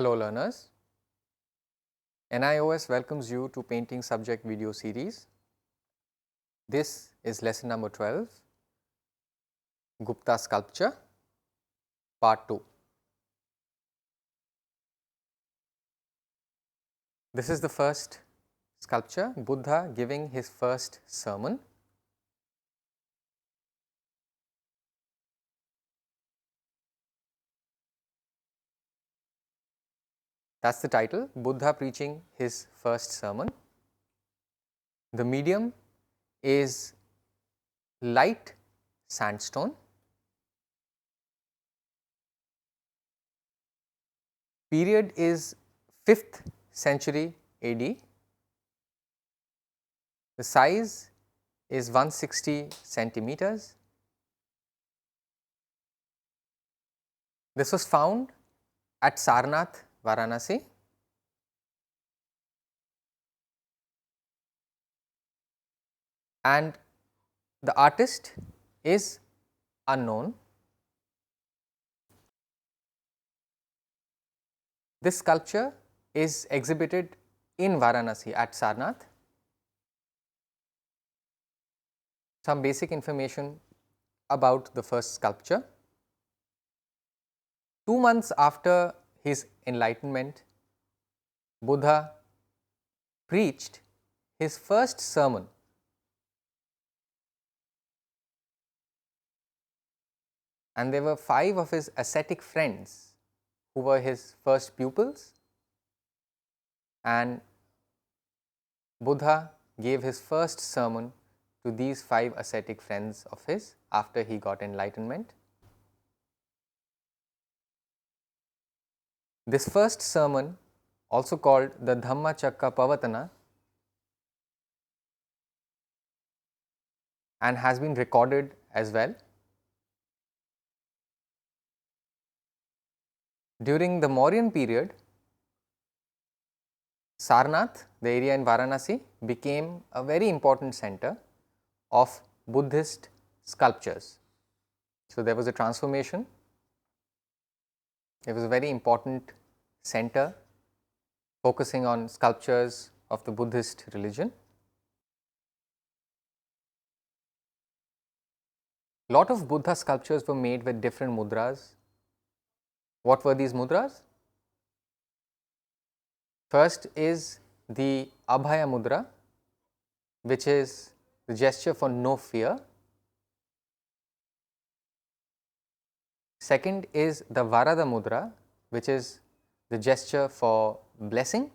Hello learners, NIOS welcomes you to Painting Subject video series. This is lesson number 12, Gupta Sculpture, part 2. This is the first sculpture, Buddha giving his first sermon. That is the title, Buddha preaching his first sermon. The medium is light sandstone. Period is 5th century AD. The size is 160 centimeters. This was found at Sarnath, Varanasi. And the artist is unknown. This sculpture is exhibited in Varanasi at Sarnath. Some basic information about the first sculpture. 2 months after his enlightenment, Buddha preached his first sermon. And there were 5 of his ascetic friends who were his first pupils, and Buddha gave his first sermon to these 5 ascetic friends of his after he got enlightenment. This first sermon, also called the Dhammacakkappavattana, and has been recorded as well. During the Mauryan period, Sarnath, the area in Varanasi, became a very important center of Buddhist sculptures. So, there was a transformation. It was a very important center focusing on sculptures of the Buddhist religion. Lot of Buddha sculptures were made with different mudras. What were these mudras? First is the Abhaya mudra, which is the gesture for no fear. Second is the Varada mudra, which is the gesture for blessing.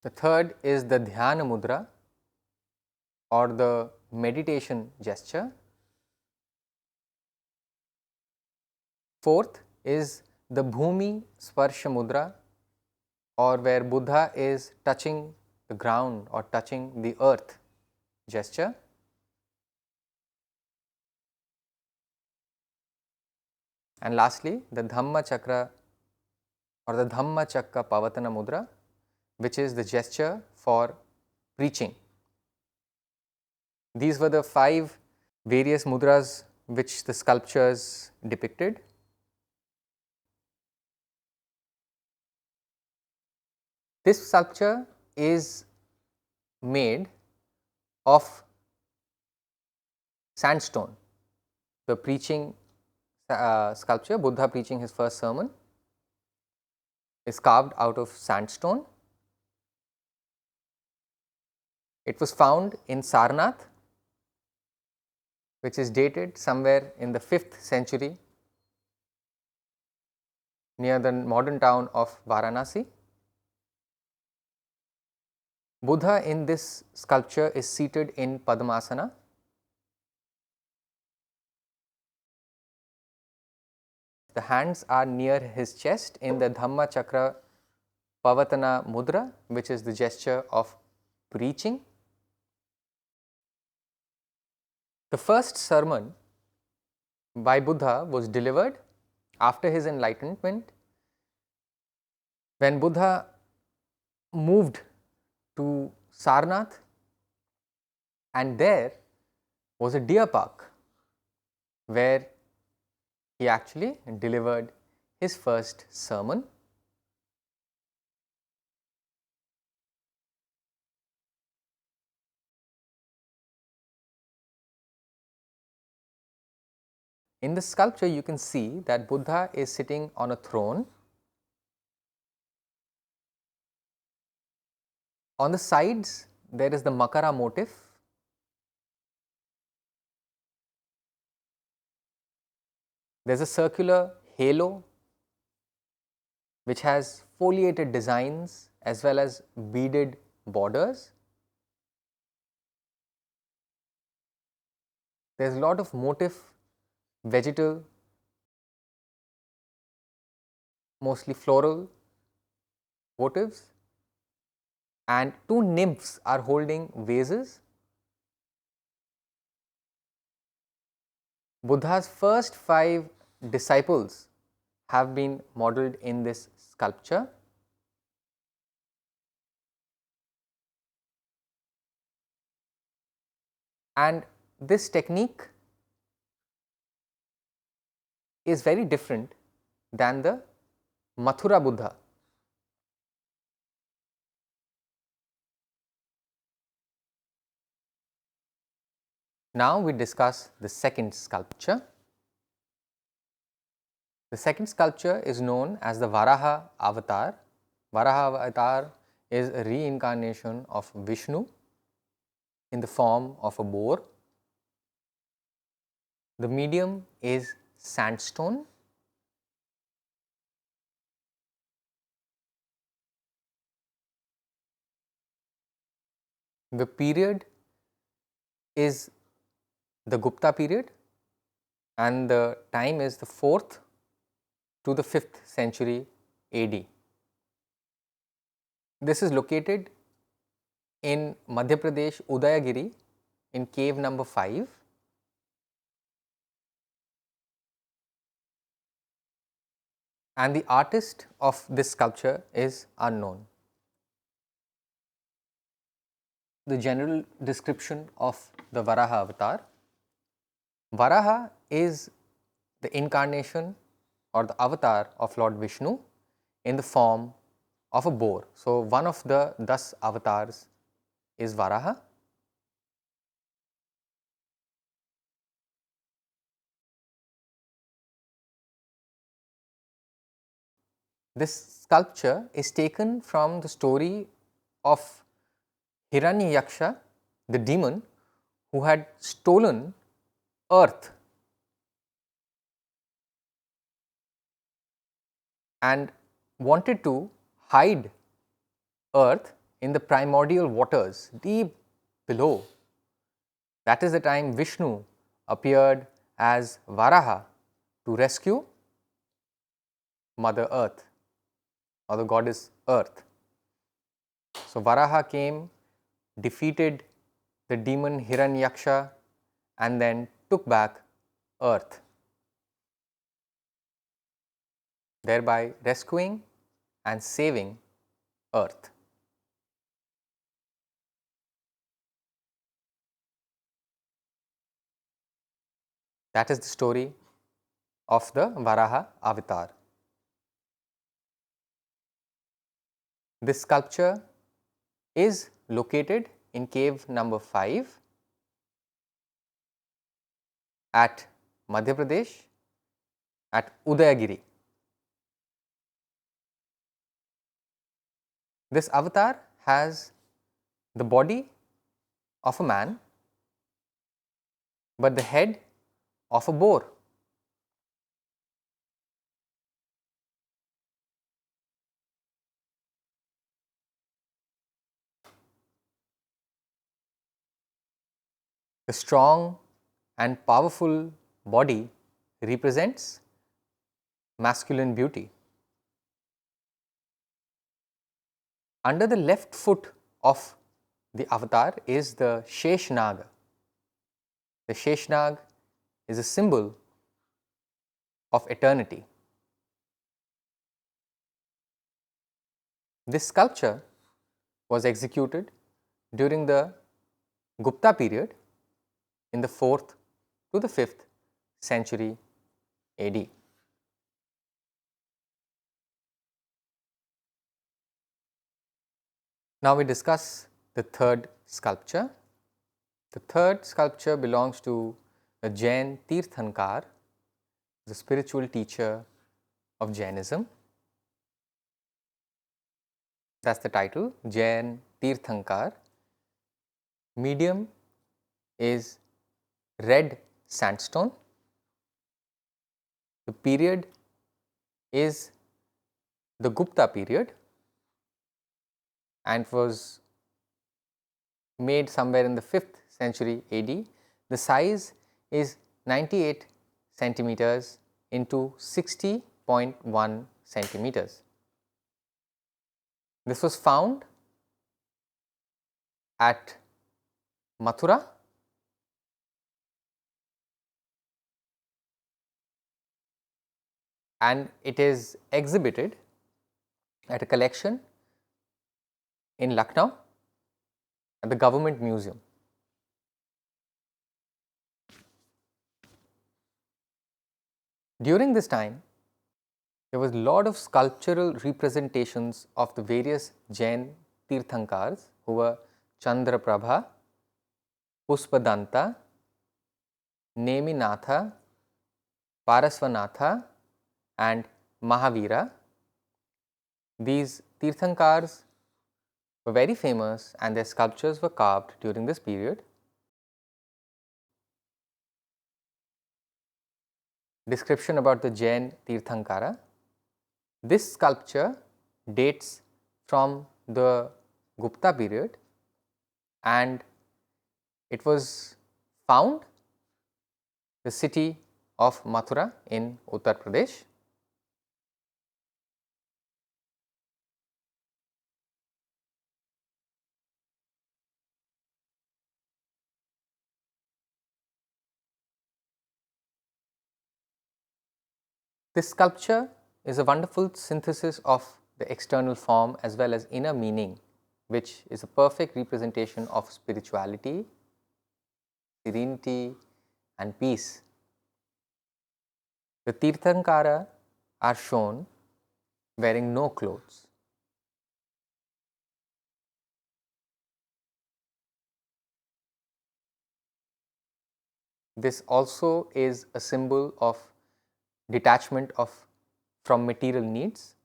The third is the Dhyana mudra, or the meditation gesture. Fourth is the Bhumi Sparsha mudra, or where Buddha is touching the ground or touching the earth gesture. And lastly, the Dhamma Chakra or the Dhammacakkappavattana mudra, which is the gesture for preaching. These were the 5 various mudras which the sculptures depicted. This sculpture is made of sandstone. The preaching sculpture, Buddha preaching his first sermon, is carved out of sandstone. It was found in Sarnath, which is dated somewhere in the 5th century near the modern town of Varanasi. Buddha in this sculpture is seated in Padmasana. The hands are near his chest in the Dhammacakkappavattana mudra, which is the gesture of preaching. The first sermon by Buddha was delivered after his enlightenment, when Buddha moved to Sarnath, and there was a deer park. where he actually delivered his first sermon. In the sculpture, you can see that Buddha is sitting on a throne. On the sides, there is the Makara motif. There is a circular halo which has foliated designs as well as beaded borders. There is a lot of motif, vegetal, mostly floral motifs, and two nymphs are holding vases. Buddha's first 5 disciples have been modeled in this sculpture. And this technique is very different than the Mathura Buddha. Now we discuss the second sculpture. The second sculpture is known as the Varaha Avatar. Varaha Avatar is a reincarnation of Vishnu in the form of a boar. The medium is sandstone. The period is the Gupta period and the time is the 4th to the 5th century AD. This is located in Madhya Pradesh, Udayagiri, in cave number 5. And the artist of this sculpture is unknown. The general description of the Varaha avatar. Varaha is the incarnation or the avatar of Lord Vishnu in the form of a boar. So, one of the 10 avatars is Varaha. This sculpture is taken from the story of Hiranyaksha, the demon who had stolen earth and wanted to hide earth in the primordial waters deep below. That is the time Vishnu appeared as Varaha to rescue Mother Earth or the goddess Earth. So, Varaha came, defeated the demon Hiranyaksha and then took back earth, thereby rescuing and saving earth. That is the story of the Varaha avatar. This sculpture is located in cave number 5 at Madhya Pradesh at Udayagiri. This avatar has the body of a man, but the head of a boar. The strong and powerful body represents masculine beauty. Under the left foot of the avatar is the Sheshnag. The Sheshnag is a symbol of eternity. This sculpture was executed during the Gupta period in the 4th to the 5th century AD. Now we discuss the third sculpture. The third sculpture belongs to a Jain Tirthankar, the spiritual teacher of Jainism. That is the title, Jain Tirthankar. Medium is red sandstone. The period is the Gupta period and was made somewhere in the 5th century AD. The size is 98 centimeters into 60.1 centimeters. This was found at Mathura and it is exhibited at a collection in Lucknow at the Government Museum. During this time, there was a lot of sculptural representations of the various Jain Tirthankars who were Chandraprabha, Puspadanta, Neminatha, Parasvanatha and Mahavira. These Tirthankars were very famous and their sculptures were carved during this period. Description about the Jain Tirthankara. This sculpture dates from the Gupta period and it was found the city of Mathura in Uttar Pradesh. This sculpture is a wonderful synthesis of the external form as well as inner meaning, which is a perfect representation of spirituality, serenity and peace. The Tirthankara are shown wearing no clothes. This also is a symbol of detachment from material needs.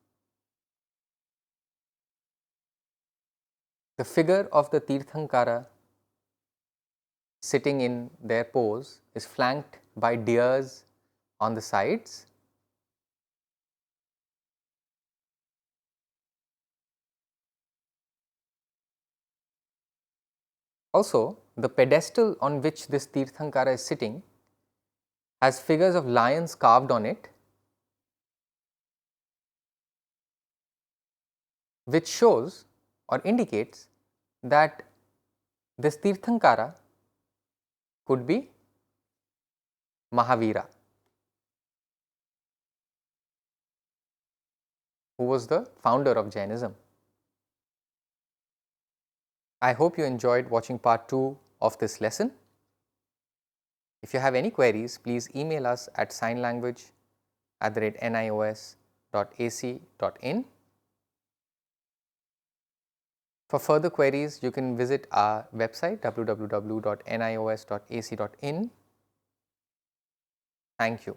The figure of the Tirthankara sitting in their pose is flanked by deers on the sides. Also, the pedestal on which this Tirthankara is sitting has figures of lions carved on it, which shows or indicates that this Tirthankara could be Mahavira, who was the founder of Jainism. I hope you enjoyed watching part 2 of this lesson. If you have any queries, please email us at signlanguage@nios.ac.in. For further queries, you can visit our website www.nios.ac.in. Thank you.